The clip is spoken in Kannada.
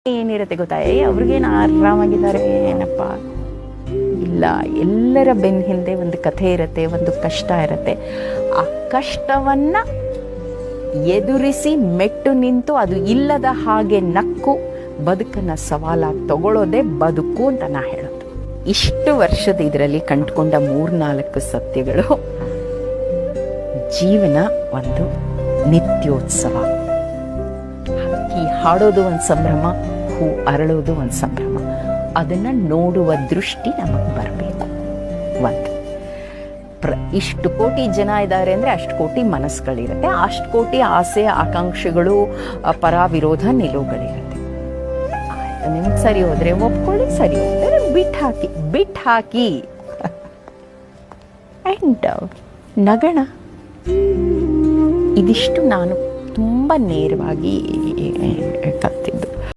ಏನಿರುತ್ತೆ ಗೊತ್ತಾ, ಅವ್ರಿಗೇನು ಆರಾಮಾಗಿದ್ದಾರೆ ಏನಪ್ಪ, ಇಲ್ಲ. ಎಲ್ಲರ ಬೆನ್ನ ಹಿಂದೆ ಒಂದು ಕಥೆ ಇರುತ್ತೆ, ಒಂದು ಕಷ್ಟ ಇರುತ್ತೆ. ಆ ಕಷ್ಟವನ್ನು ಎದುರಿಸಿ ಮೆಟ್ಟು ನಿಂತು ಅದು ಇಲ್ಲದ ಹಾಗೆ ನಕ್ಕು ಬದುಕನ್ನು ಸವಾಲಾಗಿ ತಗೊಳ್ಳೋದೇ ಬದುಕು ಅಂತ ನಾ ಹೇಳೋದು. ಇಷ್ಟು ವರ್ಷದ ಇದರಲ್ಲಿ ಕಂಡುಕೊಂಡ 3-4 ಸತ್ಯಗಳು. ಜೀವನ ಒಂದು ನಿತ್ಯೋತ್ಸವ. ಈ ಹಾಡೋದು ಒಂದು ಸಂಭ್ರಮ, ಹೂ ಅರಳೋದು ಒಂದು ಸಂಭ್ರಮ. ಅದನ್ನು ನೋಡುವ ದೃಷ್ಟಿ ನಮಗೆ ಬರಬೇಕು. ಒಂದು ಇಷ್ಟು ಕೋಟಿ ಜನ ಇದ್ದಾರೆ ಅಂದರೆ ಅಷ್ಟು ಕೋಟಿ ಮನಸ್ಸುಗಳಿರುತ್ತೆ, ಅಷ್ಟು ಕೋಟಿ ಆಸೆ ಆಕಾಂಕ್ಷೆಗಳು, ಪರ ವಿರೋಧ ನಿಲುವುಗಳಿರುತ್ತೆ. ನಿಮ್ಗೆ ಸರಿ ಹೋದರೆ ಒಪ್ಕೊಳ್ಳಿ, ಸರಿ ಹೋದರೆ ಬಿಟ್ಟು ಹಾಕಿ ಆ್ಯಂಡ್ ನಗಣ. ಇದಿಷ್ಟು ನಾನು ತುಂಬ ನೇರವಾಗಿ ಕಲ್ತಿದ್ದು.